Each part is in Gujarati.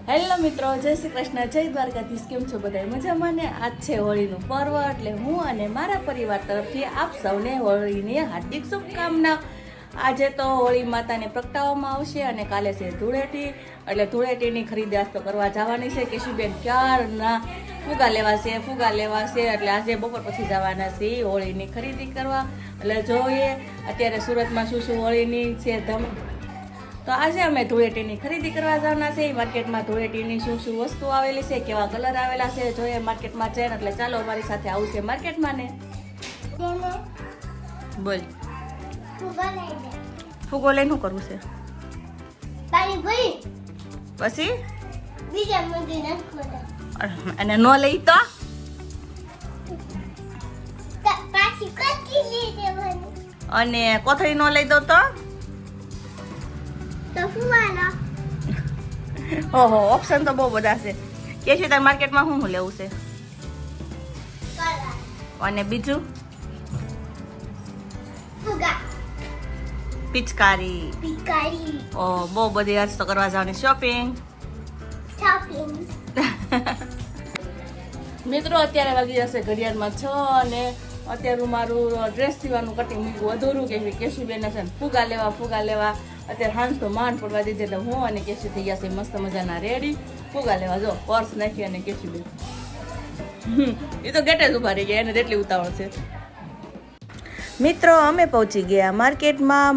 હેલો મિત્રો, જય શ્રી કૃષ્ણ, જય દ્વારકાધીશ. કેમ છો બધા? મજામાં ને? આજ છે હોળીનું પર્વ, એટલે હું અને મારા પરિવાર તરફથી આપ સૌને હોળીની હાર્દિક શુભકામના. આજે તો હોળી માતાને પ્રગટાવવામાં આવશે અને કાલે છે ધૂળેટી, એટલે ધૂળેટીની ખરીદી આજ તો કરવા જવાની છે. કેશુબેન ક્યારના ફુગા લેવા છે, એટલે આજે બપોર પછી જવાના છે હોળીની ખરીદી કરવા. એટલે જોઈએ અત્યારે સુરતમાં શું હોળીની છે ધમ. તો આજે અમે ધૂળેટીની ખરીદી કરવા જવાના છે. માર્કેટમાં ધૂળેટીની શું વસ્તુ આવેલી છે, કેવા કલર આવેલા છે, જોઈએ માર્કેટમાં છે. એટલે ચાલો અમારી સાથે આવું છે માર્કેટમાં ને. બોલ ફુગો લઈને શું કરવું છે? પછી અને ન લઈ તો અને કોથળી ન લઈ દો તો ઓહો, ઓપ્શન તો બહુ બધા છે. કે છે તાર માર્કેટમાં શું લેવું છે? અને બીજું પિચકારી. ઓ બહુ બધી આજ તો કરવા જવાની શોપિંગ. મિત્રો અત્યારે વાગી જશે ઘડિયાળમાં 6 અને અત્યારે મારું ડ્રેસ સીવાનું કટિંગ મૂક્યું અધૂરું. કે કેશુબેન છે ફુગા લેવા અત્યારે હાંસ તો માંડ પડવા દીધી. એટલે હું અને કેશુ થઈ ગયા છે મસ્ત મજાના રેડી ફુગા લેવા. જો પર્સ નાખી અને કેશુબેન એ તો ગેટે જ ઉભા રહી ગયા, એને એટલી ઉતાવળ છે. મિત્રો અમે પહોંચી ગયા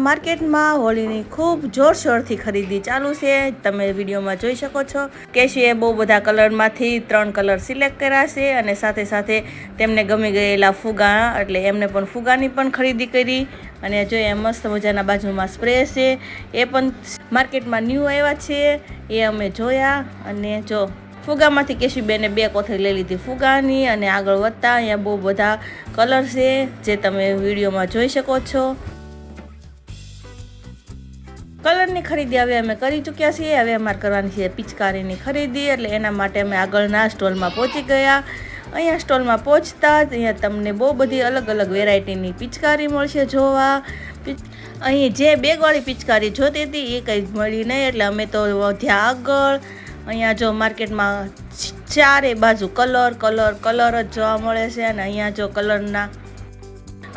માર્કેટમાં હોળીની ખૂબ જોરશોરથી ખરીદી ચાલુ છે. તમે વિડીયોમાં જોઈ શકો છો. કેશીએ બહુ બધા કલરમાંથી 3 કલર સિલેક્ટ કર્યા છે અને સાથે સાથે તેમને ગમી ગયેલા ફુગા, એટલે એમને પણ ફુગાની પણ ખરીદી કરી. અને જો એ મસ્ત મજાના બાજુમાં સ્પ્રે છે, એ પણ માર્કેટમાં ન્યૂ આવ્યા છે, એ અમે જોયા. અને જો ફુગામાંથી કેશુબેને 2 કોથળી લઈ લીધી ફુગાની. અને આગળ વધતા અહીંયા બહુ બધા કલર છે, જે તમે વિડીયોમાં જોઈ શકો છો. કલરની ખરીદી હવે અમે કરી ચૂક્યા છીએ. હવે અમારે કરવાની છે પિચકારીની ખરીદી, એટલે એના માટે અમે આગળના સ્ટોલમાં પહોંચી ગયા. અહીંયા સ્ટોલમાં પહોંચતા જ અહીંયા તમને બહુ બધી અલગ અલગ વેરાયટીની પિચકારી મળશે જોવા. અહીં જે બેગવાળી પિચકારી જોતી હતી એ કંઈ મળી નહીં, એટલે અમે તો વધ્યા આગળ. અહીંયા જો માર્કેટમાં ચારે બાજુ કલર જ જોવા મળે છે. અને અહીંયા જો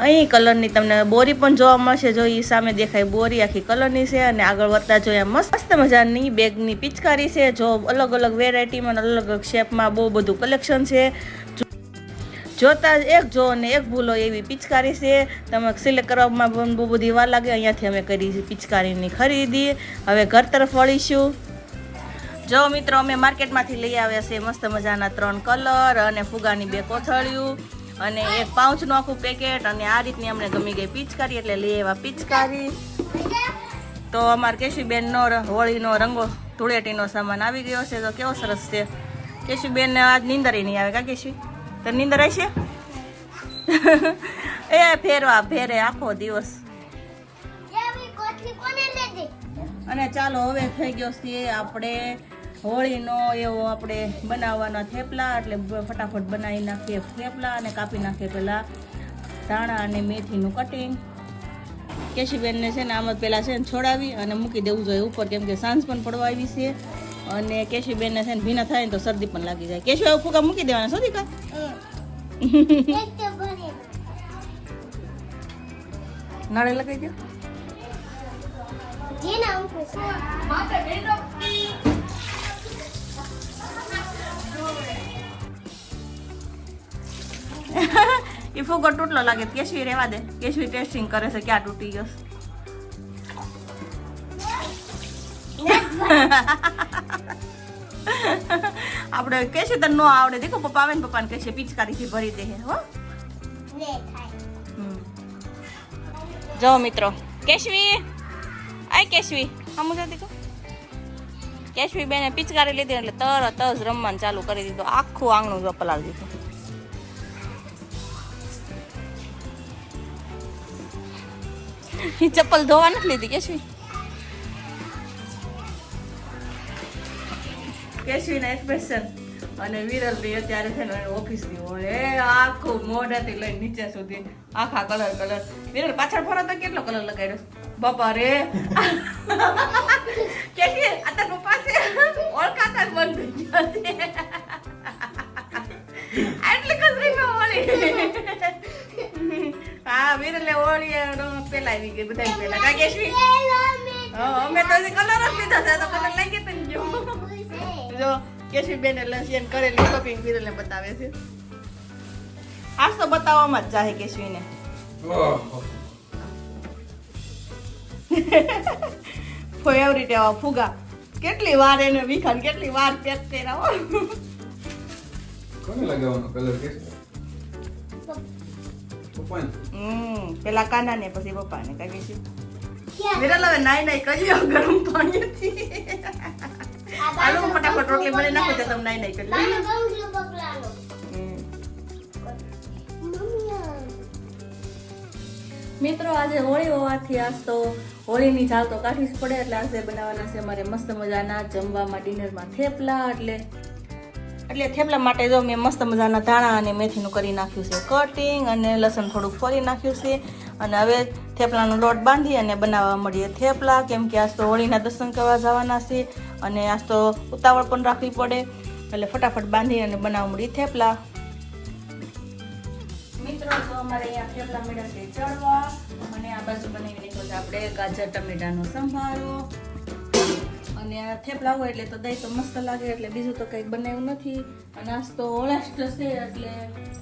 અહીં કલરની તમને બોરી પણ જોવા મળશે. જો એ સામે દેખાય બોરી આખી કલરની છે. અને આગળ વધતા જોયા મસ્ત મજાની બેગની પિચકારી છે. જો અલગ અલગ વેરાયટીમાં અલગ અલગ શેપમાં બહુ બધું કલેક્શન છે. જોતા જ એક જો અને એક ભૂલો એવી પિચકારી છે. તમે સિલેક્ટ કરવામાં પણ બહુ બધી વાર લાગે. અહીંયાથી અમે કરી પિચકારીની ખરીદી. હવે ઘર તરફ વળીશું. જો મિત્રો અમે માર્કેટમાંથી લઈ આવ્યા છે મસ્ત મજાના 3 કલર અને ફુગાની 2 કોથળીઓ અને એક પાઉચનું આખું પેકેટ. અને આ રીતની અમને ગમી ગઈ પિચકારી, એટલે લઈ આવ્યા પિચકારી. તો અમારે કેશુબેનનો હોળીનો રંગો ધૂળેટીનો સામાન આવી ગયો છે. તો કેવો સરસ છે. કેશુબેનને આજ નીંદર નહીં આવે કા કેશુ? તો નીંદર આવી છે એ ફેરે આખો દિવસ. અને ચાલો હવે થઈ ગયો છે આપણે હોળીનો એવો આપણે બનાવવાના થેપલા. એટલે ફટાફટ બનાવી નાખીએ થેપલા અને કાપી નાખીએ પહેલાં ધાણા અને મેથીનું કટિંગ. કેશુબેનને છે ને આમ જ પહેલાં છે ને છોડાવી અને મૂકી દેવું જોઈએ ઉપર, કેમ કે સાંજ પણ પડવા આવી છે. અને કેશુબેનને છે ને ભીના થાય ને તો શરદી પણ લાગી જાય. કેશુ એવું ફૂગા મૂકી દેવાના શોધી કા નળે લગાવી દો. એ ફુગો તૂટલો લાગે. કેશવી રેવા દે. કેશવી ટેસ્ટિંગ કરે છે ક્યાં તૂટી ગયો. આપણે કેશવી તને નો આવડે. દેખો પપ્પા આવે ને પપ્પાને કહેશે પિચકારીથી ભરી દે. હો જો મિત્રો કેશવી કેશવી આમ જો દીકો. કેશવી બેને પિચકારી લીધી એટલે તરત જ રમવાનું ચાલુ કરી દીધું. આખું આંગણું જો પલાળી દીધું. એ ચપ્પલ ધોવા નથી લીધી કેશવી. કેશવીના એક્સપ્રેશન અને વિરલભાઈ અત્યારે છે ને ઓફિસની હોય આખું મોઢાથી લઈને નીચે સુધી આખા કલર. વિરલ પાછળ ફરો તો કેટલો કલર લગાડ્યો બાપા રે. કે આ તાર પપ્પા છે ઓળખાતા જ પહેલા આવી ગઈ બધા પહેલા કા કેશવી અમે તો કલર જ લીધા છે તો કલર લાગી તો જો જો કેશવી બેને લસિયન કરેલી શોપિંગ કરીને બતાવે છે આજ તો બતાવવામાં જ ચાહે કેશવીને ફેવરિટ એવા ફુગા કેટલી વાર એને વિખાન કેટલી વાર પેક કર્યા કોને લગાવવાનો કલર કે પપ્પા પેલા કાના ને પછી પપ્પા ને કઈ છે વિરલ હવે નાઈ કર્યો ગરમ પાણીથી આલુ ફટાફટ રોટલી બની નાખો તો તમે નાઈ કરી મિત્રો આજે હોળી હોવાથી આજ તો હોળીની ઝાલ તો કાઢી જ પડે એટલે આજે બનાવવાના છે અમારે મસ્ત મજાના જમવામાં ડિનરમાં થેપલા એટલે થેપલા માટે જો મેં મસ્ત મજાના ધાણા અને મેથીનું કરી નાખ્યું છે કટિંગ અને લસણ થોડુંક ફોલી નાખ્યું છે અને હવે થેપલાનો લોટ બાંધી અને બનાવવા મળીએ થેપલા કેમ કે આજ તો હોળીના દર્શન કરવા જવાના છે અને આજ તો ઉતાવળ પણ રાખવી પડે એટલે ફટાફટ બાંધી અને બનાવવા મળીએ થેપલા મિત્રો તો અમારે અહીંયા થેપલા મેળા છે ચડવા અને આ બાજુ બનાવી નાખ્યો છે આપણે ગાજર ટમેટાનો સંભારો અને આ થેપલા હોય એટલે તો દહીં તો મસ્ત લાગે એટલે બીજું તો કંઈ બનાવ્યું નથી અને આજ તો હોળાષ્ટ છે એટલે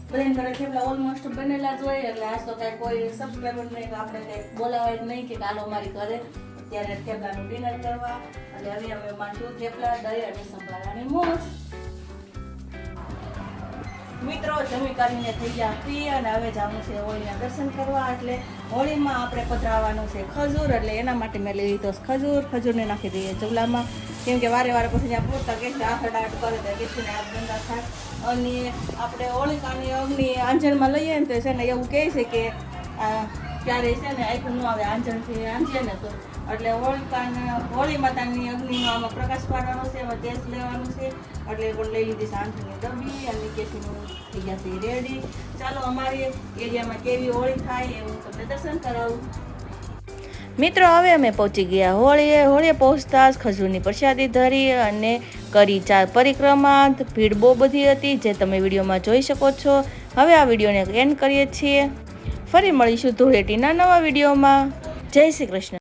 બધાને ઘરે થેપલા ઓલમોસ્ટ બનેલા જ હોય એટલે આજ તો કાંઈ કોઈ સબસ્ક્રાઈબર નહીં આપણે કંઈ બોલાવાય નહીં કે કાલો મારી ઘરે અત્યારે થેપલાનું ડિનર કરવા અને હવે અમે માંડ્યું થેપલા દહીં અને સંભારાની મોજ મિત્રો જમી કરીને થઈ ગયા ફ્રી અને હવે જવાનું છે હોળીના દર્શન કરવા એટલે હોળીમાં આપણે પધરાવવાનું છે ખજૂર એટલે એના માટે મેં લઈ લીધો ખજૂરને નાખી દઈએ ચૂલામાં કેમ કે વારે પછી ત્યાં પૂરતા કેસરી આખડાટ કરે તો કેસરીને આગ ગંદા થાય અને આપણે હોળિકાની અગ્નિ આંજણમાં લઈએ ને તો છે ને એવું કહે છે કે ક્યારે છે ને આખું ન આવે આંજણથી આંજીએ ને તો એટલે હોળી માતાની અગ્નિનો આમાં પ્રકાશ પાડવાનો છે એમાં તેજ લેવાનું છે એટલે પણ લઈ લીધી છે આંધળીની ડબ્બી અને કેસીનું થઈ ગયા છે રેડી ચાલો અમારી એરિયામાં કેવી હોળી થાય એવું તમને દર્શન કરાવું મિત્રો હવે અમે પહોંચી ગયા હોળીએ પહોંચતા જ ખજૂરની પ્રસાદી ધરી અને કરી 4 પરિક્રમા ભીડ બહુ બધી હતી જે તમે વિડીયોમાં જોઈ શકો છો હવે આ વિડીયોને એન્ડ કરીએ છીએ ફરી મળીશું ધૂળેટીના નવા વિડીયોમાં જય શ્રી કૃષ્ણ